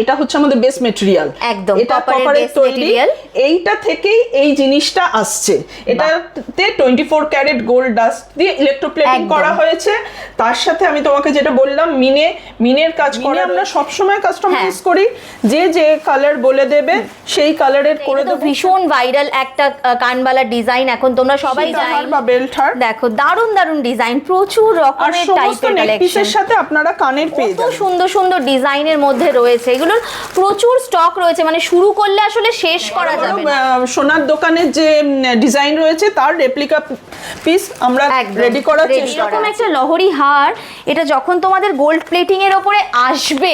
এটা হচ্ছে আমাদের বেস মেটেরিয়াল, একদম এটা কপারের তৈরি, এইটা থেকেই এই জিনিসটা আসছে। এটাতে 24 ক্যারেট গোল্ড ডাস্ট দিয়ে ইলেকট্রোপ্লেটিং করা হয়েছে। তার সাথে আমি তোমাকে যেটা বললাম মিনের কাজ করে আমরা সব সময় কাস্টমাইজ করি, যে যে কালার বলে দেবে সেই কালারের করে দেব। ভীষণ ভাইরাল একটা কানবালা ডিজাইন এখন তোমরা সবাই জানো বা বেল্ট হার, দেখো দারুন দারুন ডিজাইন, প্রচুর রকমের টাইপের কালেকশন, সাথে আপনারা কানের পেয়ে যাবেন। সুন্দর সুন্দর ডিজাইনের মধ্যে রয়েছে, এগুলোর প্রচুর স্টক রয়েছে, মানে শুরু করলে আসলে শেষ করা যাবে না। সোনার দোকানের যে ডিজাইন রয়েছে তার রেপ্লিকা পিস আমরা রেডি করার চেষ্টা করি। এরকম একটা লহরি হার, এটা যখন তোমাদের গোল্ড প্লেটিং এর উপরে আসবে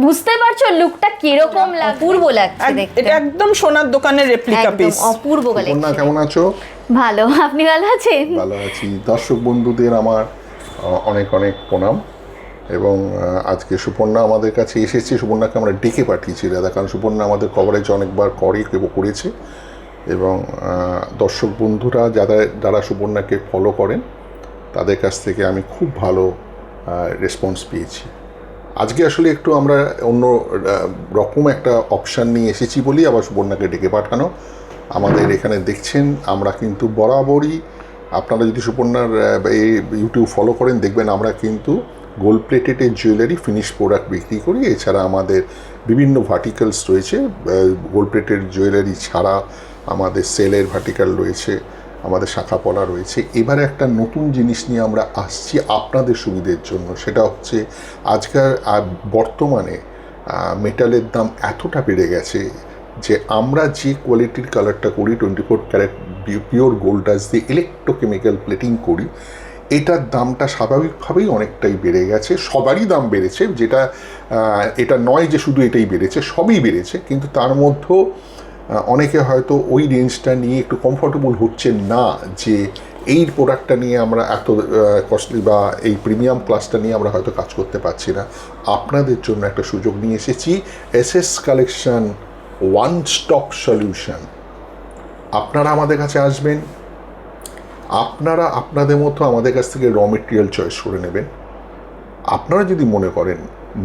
বুঝতে পারছো লুকটা কিরকম অপূর্ব লাগছে দেখতে। এটা একদম সোনার দোকানের রেপ্লিকা পিস, অপূর্ব কালেকশন। কেমন আছো? ভালো, আপনি ভালো আছেন? ভালো আছি। দর্শক বন্ধুদের আমার অনেক অনেক প্রণাম। এবং আজকে সুপর্ণা আমাদের কাছে এসেছে। সুপর্ণাকে আমরা ডেকে পাঠিয়েছি দাদা, কারণ সুপর্ণা আমাদের কভারেজ অনেকবার করেছে। এবং দর্শক বন্ধুরা যারা সুপর্ণাকে ফলো করেন তাদের কাছ থেকে আমি খুব ভালো রেসপন্স পেয়েছি। আজকে আসলে একটু আমরা অন্য রকম একটা অপশান নিয়ে এসেছি বলেই আবার সুপর্ণাকে ডেকে পাঠানো। আমাদের এখানে দেখছেন আমরা কিন্তু বরাবরই, আপনারা যদি সুপর্ণার এই ইউটিউব ফলো করেন দেখবেন আমরা কিন্তু gold plated jewellery finish product বিক্রি করি। এছাড়া আমাদের বিভিন্ন ভার্টিক্যালস রয়েছে, গোল্ড প্লেটেড জুয়েলারি ছাড়া আমাদের সেলের ভার্টিক্যাল রয়েছে, আমাদের শাখা পলা রয়েছে। এবারে একটা নতুন জিনিস নিয়ে আমরা আসছি আপনাদের সুবিধের জন্য। সেটা হচ্ছে আজকাল বর্তমানে মেটালের দাম এতটা বেড়ে গেছে যে আমরা যে কোয়ালিটির কালারটা করি 24 ক্যারেট পিওর গোল্ড ডাস্ট দিয়ে ইলেকট্রোকেমিক্যাল প্লেটিং করি, এটার দামটা স্বাভাবিকভাবেই অনেকটাই বেড়ে গেছে। সবারই দাম বেড়েছে, যেটা এটা নয় যে শুধু এটাই বেড়েছে, সবই বেড়েছে। কিন্তু তার মধ্যেও অনেকে হয়তো ওই রেঞ্জটা নিয়ে একটু কমফোর্টেবল হচ্ছে না, যে এই প্রোডাক্টটা নিয়ে আমরা এত কস্টলি বা এই প্রিমিয়াম ক্লাসটা নিয়ে আমরা হয়তো কাজ করতে পারছি না। আপনাদের জন্য একটা সুযোগ নিয়ে এসেছি, SS collection one stop solution. আপনারা আমাদের কাছে আসবেন, আপনারা আপনাদের মতো আমাদের কাছ থেকে র মেটেরিয়াল চয়েস করে নেবেন। আপনারা যদি মনে করেন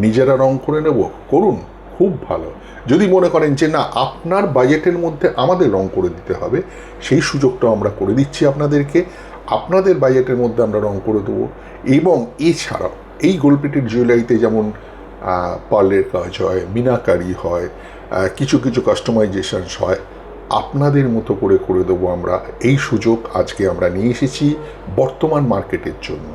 নিজেরা রং করে নেব, করুন, খুব ভালো। যদি মনে করেন যে না আপনার বাজেটের মধ্যে আমাদের রং করে দিতে হবে, সেই সুযোগটাও আমরা করে দিচ্ছি আপনাদেরকে। আপনাদের বাজেটের মধ্যে আমরা রং করে দেবো। এবং এছাড়াও এই গোল্ড প্লেটেড জুয়েলারিতে যেমন পার্লের কাজ হয়, মিনাকারি হয়, কিছু কিছু কাস্টমাইজেশনস হয়, আপনাদের মতো করে দেবো আমরা। এই সুযোগ আজকে আমরা নিয়ে এসেছি বর্তমান মার্কেটের জন্য।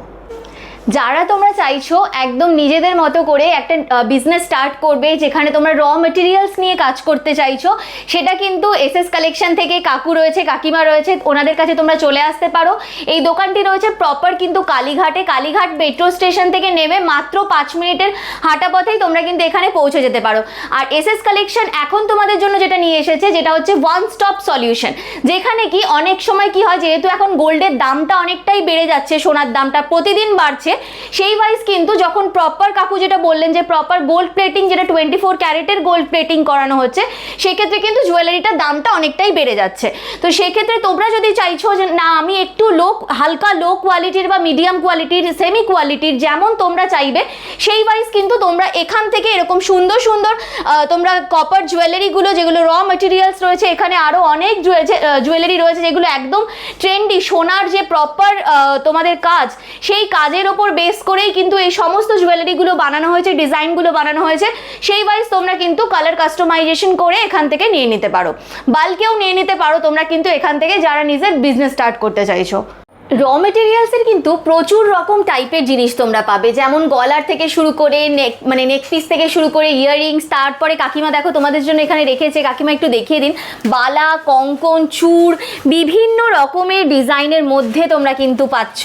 যারা তোমরা চাইছো একদম নিজেদের মতো করে একটা বিজনেস স্টার্ট করবে, যেখানে তোমরা র মেটেরিয়ালস নিয়ে কাজ করতে চাইছো, সেটা কিন্তু এসএস কালেকশন থেকে কাকু রয়েছে, কাকিমা রয়েছে, ওনাদের কাছে তোমরা চলে আসতে পারো। এই দোকানটি রয়েছে প্রপার কিন্তু কালীঘাট মেট্রো স্টেশন থেকে নেমে মাত্র 5 মিনিটের হাঁটা পথেই তোমরা কিন্তু এখানে পৌঁছে যেতে পারো। আর এসএস কালেকশন এখন তোমাদের জন্য যেটা নিয়ে এসেছে, যেটা হচ্ছে ওয়ান স্টপ সলিউশন, যেখানে কি অনেক সময় কি হয়, যেহেতু এখন গোল্ডের দামটা অনেকটাই বেড়ে যাচ্ছে, সোনার দামটা প্রতিদিন বাড়ছে, সেই ওয়াইজ কিন্তু যখন প্রপার কাকু যেটা বললেন যে প্রপার গোল্ড প্লেটিং, যেটা 24 ক্যারেটের গোল্ড প্লেটিং করানো হচ্ছে, সেক্ষেত্রে কিন্তু জুয়েলারিটার দামটা অনেকটাই বেড়ে যাচ্ছে। তো সেক্ষেত্রে তোমরা যদি চাইছো যে না আমি একটু হালকা লো কোয়ালিটির বা মিডিয়াম কোয়ালিটির, সেমি কোয়ালিটির, যেমন তোমরা চাইবে, সেই ওয়াইজ কিন্তু তোমরা এখান থেকে এরকম সুন্দর সুন্দর তোমরা কপার জুয়েলারিগুলো, যেগুলো র মেটেরিয়ালস রয়েছে, এখানে আরও অনেক জুয়েলারি রয়েছে যেগুলো একদম ট্রেন্ডি সোনার যে প্রপার তোমাদের কাজ, সেই কাজের ওপর বেস করেই কিন্তু এই সমস্ত জুয়েলারিগুলো বানানো হয়েছে, ডিজাইনগুলো বানানো হয়েছে। সেই ওয়াইজ তোমরা কিন্তু কালার কাস্টমাইজেশন করে এখান থেকে নিয়ে নিতে পারো, বাল্কেও নিয়ে নিতে পারো তোমরা কিন্তু এখান থেকে, যারা নিজের বিজনেস স্টার্ট করতে চাইছো। র মেটেরিয়ালসের কিন্তু প্রচুর রকম টাইপের জিনিস তোমরা পাবে, যেমন গলার থেকে শুরু করে নেক পিস থেকে শুরু করে ইয়াররিংস, তারপরে কাকিমা দেখো তোমাদের জন্য এখানে রেখেছে, কাকিমা একটু দেখিয়ে দিন, বালা, কঙ্কন, চূড়, বিভিন্ন রকমের ডিজাইনের মধ্যে তোমরা কিন্তু পাচ্ছ।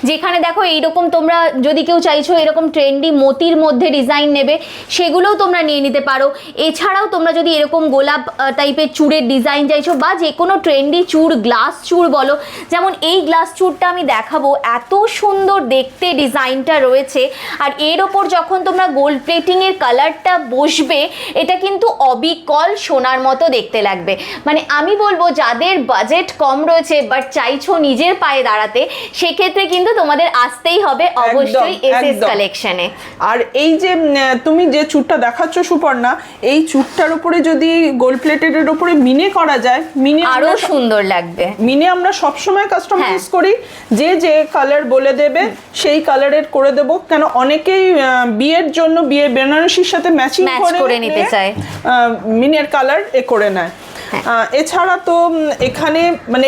যেখানে দেখো এইরকম তোমরা যদি কেউ চাইছো এরকম ট্রেন্ডি মোতির মধ্যে ডিজাইন নেবে, সেগুলোও তোমরা নিয়ে নিতে পারো। এছাড়াও তোমরা যদি এরকম গোলাপ টাইপের চূড়ের ডিজাইন চাইছো, বা যে কোনো ট্রেন্ডি চূড়, গ্লাস চূড় বলো, যেমন এই গ্লাস চূড় চূড়টা আমি দেখাবো, এত সুন্দর দেখতে ডিজাইনটা রয়েছে। আর এর ওপর যখন তোমরা গোল্ড প্লেটিং এর কালারটা বসবে, এটা কিন্তু অবিকল সোনার মতো দেখতে লাগবে। মানে আমি বলবো যাদের বাজেট কম রয়েছে বাট চাইছো নিজের পায়ে দাঁড়াতে, সেক্ষেত্রে কিন্তু তোমাদের আসতেই হবে অবশ্যই এসএস কালেকশনে। আর এই যে তুমি যে চূড়টা দেখাচ্ছ সুপর্ণা, এই চূড়টার উপরে যদি গোল্ড প্লেটেড উপরে মিনে করা যায়, মিনে আরো সুন্দর লাগবে। মিনে আমরা সবসময় কাস্টমাইজ করি, যে যে কালার বলে দেবে সেই কালারের করে দেব। কেন অনেকেই বিয়ের জন্য বিয়ে বেনারসির সাথে ম্যাচিং করে নিতে চায়, মিনের কালার করে নেয়। এছাড়া তো এখানে মানে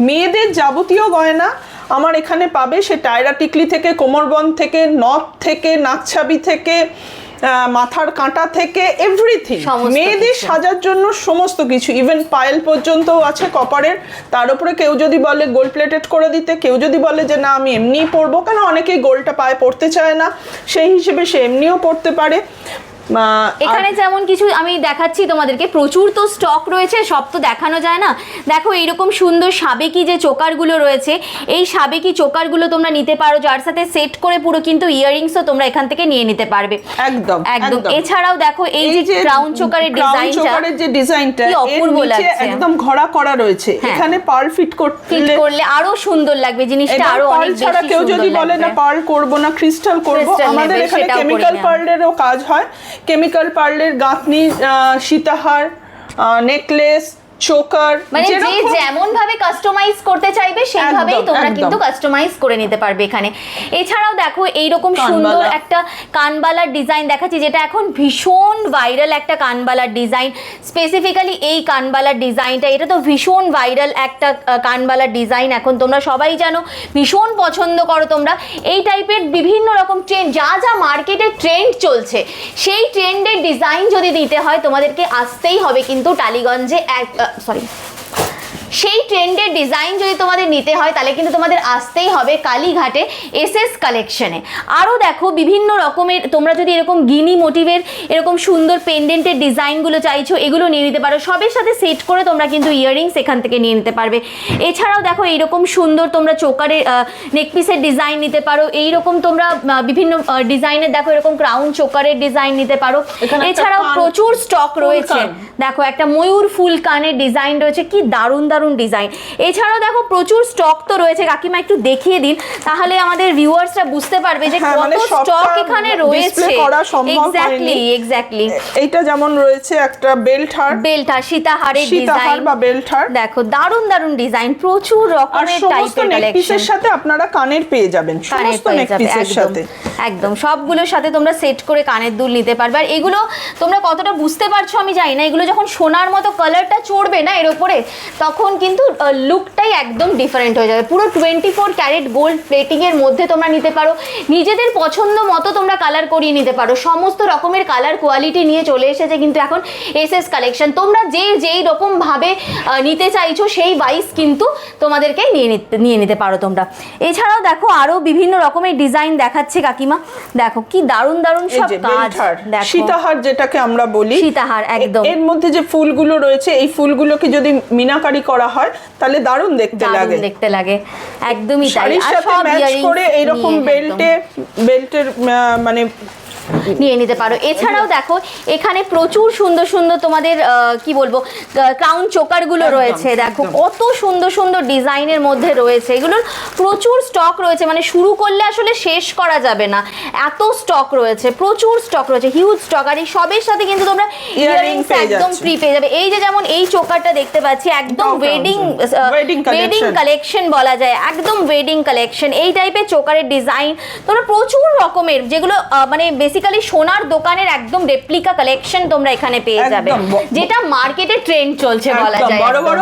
মেয়েদের যাবতীয় গয়না আমার এখানে পাবে, সে টায়রা টিকলি থেকে, কোমরবন্ধ থেকে, নথ থেকে, নাকছাবি থেকে, মাথার কাঁটা থেকে, এভরিথিং মেয়েদের সাজার জন্য সমস্ত কিছু, ইভেন পায়েল পর্যন্ত আছে কপারের। তার উপরে কেউ যদি বলে গোল্ড প্লেটেড করে দিতে, কেউ যদি বলে যে না আমি এমনিই পরবো, কেন অনেকেই গোল্ডটা পায়ে পরতে চায় না, সেই হিসেবে সে এমনিও পরতে পারে। এখানে যেমন কিছু আমি দেখাচ্ছি তোমাদেরকে, প্রচুর তো স্টক রয়েছে, সব তো দেখানো যায় না। দেখো এইরকম সুন্দর সাবেকি যে চোকারগুলো রয়েছে, এই সাবেকি চোকারগুলো তোমরা নিতে পারো, যার সাথে সেট করে পুরো কিন্তু ইয়াররিংসও তোমরা এখান থেকে নিয়ে নিতে পারবে। একদম একদম। এছাড়াও দেখো এই যে ক্রাউন চোকারের ডিজাইনটা কি অপূর্ব লাগছে, একদম ঘোড়া করা রয়েছে। এখানে পার্ল ফিট করলে আরো সুন্দর লাগবে জিনিসটা, আরো অনেক বেশি সুন্দর লাগবে। কেউ যদি বলে না পার্ল করব না, ক্রিস্টাল করব, আমাদের এখানে কেমিক্যাল পার্লেরও কাজ হয়। কেমিক্যাল পার্লের গাঁথনি, সীতাহার, নেকলেস, চোকার, মানে যে যেমন ভাবে কাস্টমাইজ করতে চাইবে সেইভাবেই তোমরা কিন্তু কাস্টমাইজ করে নিতে পারবে এখানে। এছাড়াও দেখো এইরকম সুন্দর একটা কানবালার ডিজাইন দেখাচ্ছি, যেটা এখন ভীষণ ভাইরাল একটা কানবালার ডিজাইন। স্পেসিফিক্যালি এই কানবালার ডিজাইনটা, এটা তো ভীষণ ভাইরাল একটা কানবালার ডিজাইন, এখন তোমরা সবাই জানো, ভীষণ পছন্দ করো তোমরা এই টাইপের বিভিন্ন রকম ট্রেন্ড, যা যা মার্কেটে ট্রেন্ড চলছে সেই ট্রেন্ডের ডিজাইন যদি দিতে হয় তোমাদেরকে আসতেই হবে কিন্তু টালিগঞ্জে সেই ট্রেন্ডের ডিজাইন যদি তোমাদের নিতে হয় তাহলে কিন্তু তোমাদের আসতেই হবে কালীঘাটে এসএস কালেকশনে। আরও দেখো বিভিন্ন রকমের, তোমরা যদি এরকম গিনি মোটিভের এরকম সুন্দর পেন্ডেন্টের ডিজাইনগুলো চাইছো, এগুলো নিয়ে নিতে পারো, সবের সাথে সেট করে তোমরা কিন্তু ইয়াররিংস এখান থেকে নিয়ে নিতে পারবে। এছাড়াও দেখো এইরকম সুন্দর তোমরা চোকারের নেকপিসের ডিজাইন নিতে পারো, এইরকম তোমরা বিভিন্ন ডিজাইনের দেখো এরকম ক্রাউন চোকারের ডিজাইন নিতে পারো। এছাড়াও প্রচুর স্টক রয়েছে, দেখো একটা ময়ূর ফুল কানের ডিজাইন রয়েছে, কি দারুণ দারুণ ডিজাইন। এছাড়াও দেখো প্রচুর স্টক তো রয়েছে, কাকিমা একটু দেখিয়ে দিন, তাহলে আমাদের ভিউয়ার্সরা বুঝতে পারবে যে কত স্টক এখানে রয়েছে। এক্স্যাক্টলি। এইটা যেমন রয়েছে একটা বেল্ট হার, সীতাহারের ডিজাইন বা বেল্ট হার, দেখো দারুণ দারুণ ডিজাইন, প্রচুর রকমের টাইপের কালেকশন সাথে আপনারা কানের পেয়ে যাবেন, সমস্ত নেকপিসের সাথে একদম সবগুলোর সাথে তোমরা সেট করে কানের দুল নিতে পারবে। আর এগুলো তোমরা কতটা বুঝতে পারছো আমি জানি না, এগুলো যখন সোনার মতো কালারটা চড়বে না এর উপরে, তখন কিন্তু লুকটাই একদম ডিফারেন্ট হয়ে যাবে। পুরো 24 ক্যারেট গোল্ড প্লেটিং এর মধ্যে তোমরা নিতে পারো, নিজেদের পছন্দ মতো তোমরা কালার করিয়ে নিতে পারো, সমস্ত রকমের কালার কোয়ালিটি নিয়ে চলে এসেছে কিন্তু এখন এসএস কালেকশন। তোমরা যেই রকম ভাবে নিতে চাইছো সেই ওয়াইজ কিন্তু তোমাদেরকে নিয়ে নিতে পারো তোমরা। এছাড়াও দেখো আরো বিভিন্ন রকমের ডিজাইন দেখাচ্ছে কাকিমা, দেখো কি দারুণ দারুণ সব কাজ। দেখো সীতাহার যেটাকে আমরা বলি, সীতাহার একদম, এর মধ্যে যে ফুলগুলো রয়েছে এই ফুলগুলোকে যদি মিনাকারি করা হয় তাহলে দারুণ দেখতে লাগে, একদমই তাই। আর সব ম্যাচ করে এইরকম বেল্টের মানে নিয়ে নিতে পারো। এছাড়াও দেখো এখানে প্রচুর সুন্দর সুন্দর তোমাদের কি বলবো ক্রাউন চোকারগুলো রয়েছে, দেখো কত সুন্দর সুন্দর ডিজাইনের মধ্যে রয়েছে, এগুলোর প্রচুর স্টক রয়েছে, মানে শুরু করলে আসলে শেষ করা যাবে না, এত স্টক রয়েছে, প্রচুর স্টক রয়েছে, হিউজ স্টক। আর এই সবের সাথে কিন্তু তোমরা ইয়াররিংস একদম ফ্রি পেয়ে যাবে। এই যে যেমন এই চোকারটা দেখতে পাচ্ছি, একদম ওয়েডিং কালেকশন বলা যায়, একদম ওয়েডিং কালেকশন, এই টাইপের চোকারের ডিজাইন তোমরা প্রচুর রকমের, যেগুলো মানে বেসিক্যালি সোনার দোকানের একদম রেপ্লিকা কালেকশন তোমরা এখানে পেয়ে যাবে, যেটা মার্কেটে ট্রেন্ড চলছে বলা যায়। বড় বড়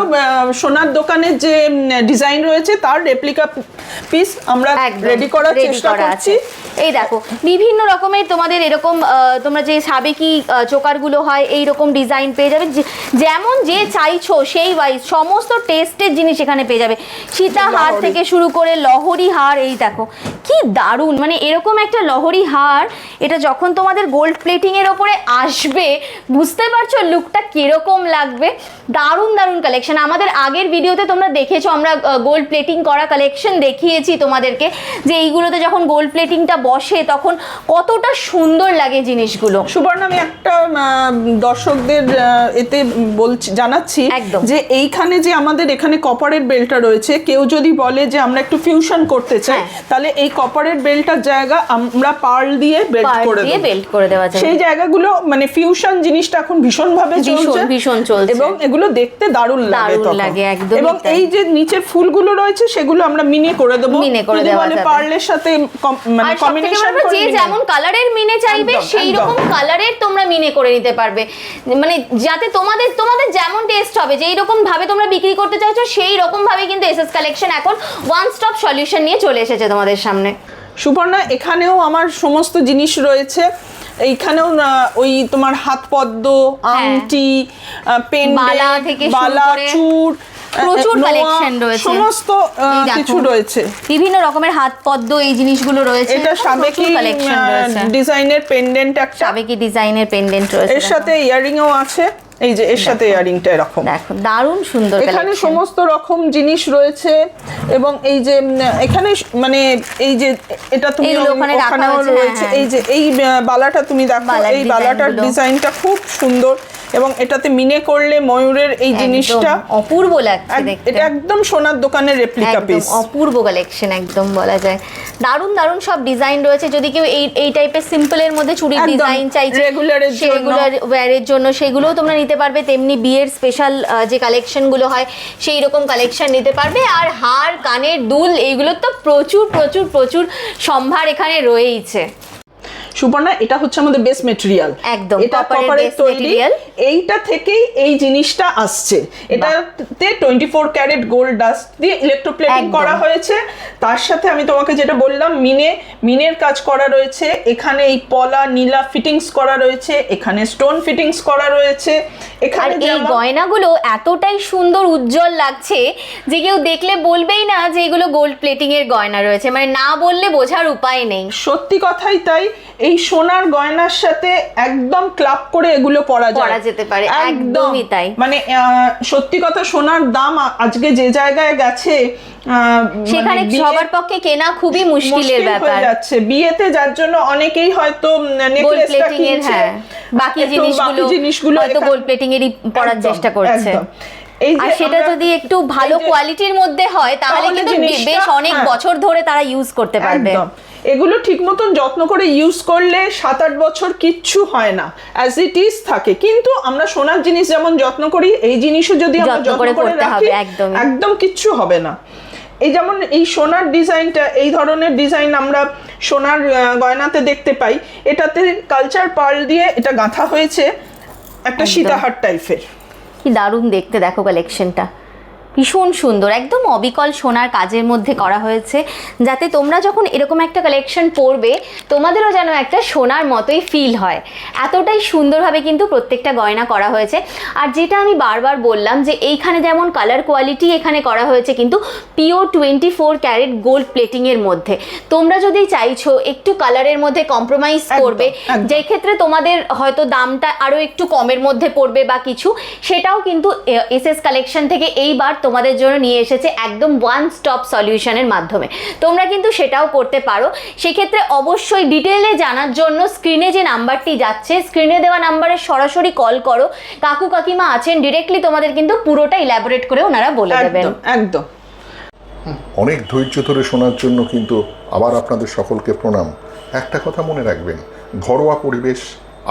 সোনার দোকানের যে ডিজাইন রয়েছে তার রেপ্লিকা পিস আমরা রেডি করার চেষ্টা করছি। এই দেখো বিভিন্ন রকমের তোমাদের এরকম তোমরা যে সাবেকি চোকারগুলো হয় এই রকম ডিজাইন পেয়ে যাবে, যেমন যে চাইছো সেই ওয়াইজ সমস্ত টেস্টের জিনিস এখানে পেয়ে যাবে, সীতাহার থেকে শুরু করে লহরি হার। এই দেখো কি দারুণ, মানে এরকম একটা লহরি হার, এটা যখন তোমাদের গোল্ড প্লেটিং এর ওপরে আসবে বুঝতে পারছো লুকটা কিরকম লাগবে। দারুণ দারুণ কালেকশন, আমাদের আগের ভিডিওতে তোমরা দেখেছো আমরা গোল্ড প্লেটিং করা কালেকশন দেখিয়েছি তোমাদেরকে, যে এইগুলোতে যখন গোল্ড প্লেটিংটা বসে তখন কতটা সুন্দর লাগে জিনিসগুলো। সুবর্ণ, আমি একটা দর্শকদের এতে বলছি, জানাচ্ছি যে এইখানে যে আমাদের এখানে কপারের বেলটা রয়েছে, কেউ যদি বলে যে আমরা একটু ফিউশন করতে চাই, তাহলে এই কপারের বেলটার জায়গা আমরা পার্ল দিয়ে বেল্ট করে দেওয়া যায়। সেই জায়গাগুলো মানে ফিউশন জিনিসটা এখন ভীষণ ভাবে চলছে এবং এগুলো দেখতে দারুণ লাগে একদম। এবং এই যে নিচের ফুলগুলো রয়েছে সেগুলো আমরা মিনে করে দেবো, মানে পার্লের সাথে মানে কম্বিনেশন করে, যে যেমন কালারের মিনে চাইবে সেই রকম কালারের তোমরা মিনে করে নিতে পারবে, মানে যাতে তোমাদের যেমন টেস্ট হবে, যেই রকম ভাবে তোমরা বিক্রি করতে চাইছো সেই রকম ভাবে কিন্তু এসএস কালেকশন এখন ওয়ান স্টপ সলিউশন নিয়ে চলে এসেছে তোমাদের সামনে। সুপর্ণা, এখানেও আমার সমস্ত জিনিস রয়েছে, এইখানেও ওই তোমার হাত পদ্ম, আংটি, পেন্ডেন্ট, বালা, চূড়, প্রচুর কালেকশন রয়েছে, সমস্ত কিছু রয়েছে, বিভিন্ন রকমের হাত পদ্ম এই জিনিসগুলো রয়েছে। এটা সাবেকি ডিজাইনের পেন্ডেন্ট, একটা সাবেকি ডিজাইনের পেন্ডেন্ট রয়েছে, এর সাথে ইয়ারিংও আছে। এই যে এর সাথে ইয়ারিংটা এরকম, দেখো দারুণ সুন্দর। এখানে সমস্ত রকম জিনিস রয়েছে এবং এই যে এখানে মানে এই যে এটা তুমি ওখানেও রয়েছে, এই যে এই বালাটা তুমি দেখো, এই বালাটার ডিজাইনটা খুব সুন্দর এবং এটাতে মিনে করলে ময়ূরের এই জিনিসটা অপূর্ব লাগছে দেখতে। এটা একদম সোনার দোকানের রেপ্লিকা পিস, অপূর্ব কালেকশন একদম বলা যায়। দারুণ দারুণ সব ডিজাইন রয়েছে, যদি কেউ এই টাইপের সিম্পলের মধ্যে চুড়ির ডিজাইন চাইছে রেগুলার ওয়্যারের জন্য সেগুলোও তোমরা নিতে পারবে, তেমনি বিয়ের স্পেশাল যে কালেকশনগুলো হয় সেই রকম কালেকশন নিতে পারবে। আর হার, কানের দুল, এইগুলো তো প্রচুর প্রচুর প্রচুর সম্ভার এখানে রয়েইছে। সুপর্ণা, এটা হচ্ছে আমাদের বেস মেটেরিয়াল, একদম এটা কপারের তৈরি, এইটা থেকেই এই জিনিসটা আসছে। এটাতে 24 ক্যারেট গোল্ড ডাস্ট দিয়ে ইলেকট্রোপ্লেটিং করা হয়েছে। তার সাথে আমি তোমাকে যেটা বললাম, মিনের কাজ করা রয়েছে, এখানে এই পলা নীলা ফিটিংস করা রয়েছে, এখানে স্টোন ফিটিংস করা রয়েছে। এখানে এই গয়নাগুলো এতটাই সুন্দর উজ্জ্বল লাগছে যে কেউ দেখলে বলবেই না যে এগুলো গোল্ড প্লেটিং এর গয়না রয়েছে, মানে না বললে বোঝার উপায় নেই। সত্যি কথাই তাই, এই সোনার গয়নার সাথে একদম ক্লাব করে এগুলো পরা যেতে পারে, একদমই তাই। মানে সত্যি কথা, সোনার দাম আজকে যে জায়গায় গেছে সেখানে সবার পক্ষে কেনা খুবই মুশকিলের ব্যাপার হয়ে যাচ্ছে। বিয়েতে যার জন্য অনেকেই হয়তো নেকলেসটা কিনছে, বাকি জিনিসগুলো হয়তো গোল্ড প্লেটিং এরই পরার চেষ্টা করছে। আর সেটা যদি একটু ভালো কোয়ালিটির মধ্যে হয় তাহলে কিন্তু বেশ অনেক বছর ধরে তারা ইউজ করতে পারবে। এগুলো ঠিক মতন যত্ন করে ইউজ করলে 7-8 বছর কিচ্ছু হয় না, অ্যাজ ইট ইজ থাকে। কিন্তু আমরা সোনার জিনিস যেমন যত্ন করি, এই জিনিসও যদি আমরা যত্ন করে রাখি একদম কিচ্ছু হবে না। এই যেমন এই সোনার ডিজাইনটা, এই ধরনের ডিজাইন আমরা সোনার গয়নাতে দেখতে পাই, এটাতে কালচার পার্ল দিয়ে এটা গাঁথা হয়েছে, একটা সীতাহার টাইপের। কি দারুণ দেখতে, দেখো কালেকশনটা ভীষণ সুন্দর, একদম অবিকল সোনার কাজের মধ্যে করা হয়েছে, যাতে তোমরা যখন এরকম একটা কালেকশন পরবে তোমাদেরও যেন একটা সোনার মতোই ফিল হয়। এতটাই সুন্দরভাবে কিন্তু প্রত্যেকটা গয়না করা হয়েছে। আর যেটা আমি বারবার বললাম যে এইখানে যেমন কালার কোয়ালিটি এখানে করা হয়েছে কিন্তু পিওর 24 ক্যারেট গোল্ড প্লেটিংয়ের মধ্যে। তোমরা যদি চাইছো একটু কালারের মধ্যে কম্প্রোমাইজ করবে, যে ক্ষেত্রে তোমাদের হয়তো দামটা আরও একটু কমের মধ্যে পড়বে বা কিছু, সেটাও কিন্তু এসএস কালেকশন থেকে এইবার তোমাদের জন্য নিয়ে এসেছে একদম ওয়ান স্টপ সলিউশনের মাধ্যমে। তোমরা কিন্তু সেটাও করতে পারো। সেক্ষেত্রে অবশ্যই ডিটেলে জানার জন্য স্ক্রিনে যে নাম্বারটি যাচ্ছে, স্ক্রিনে দেওয়া নাম্বারে সরাসরি কল করো, কাকু কাকিমা আছেন, ডিরেক্টলি তোমাদের কিন্তু পুরোটা ইলাবোরেট করে ওনারা বলে দেবেন। একদম অনেক ধৈর্য ধরে শোনার জন্য কিন্তু আবার আপনাদের সকলকে প্রণাম। একটা কথা মনে রাখবেন, ঘরোয়া পরিবেশ,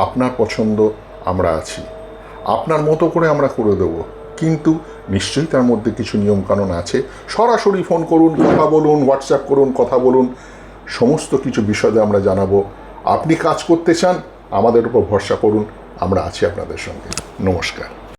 আপনার পছন্দ, আমরা আছি, আপনার মতো করে আমরা করে দেবো, কিন্তু নিশ্চয়ই তার মধ্যে কিছু নিয়মকানুন আছে। সরাসরি ফোন করুন, কথা বলুন, হোয়াটসঅ্যাপ করুন, কথা বলুন, সমস্ত কিছু বিষয়ে আমরা জানাবো। আপনি কাজ করতে চান, আমাদের উপর ভরসা করুন, আমরা আছি আপনাদের সঙ্গে। নমস্কার।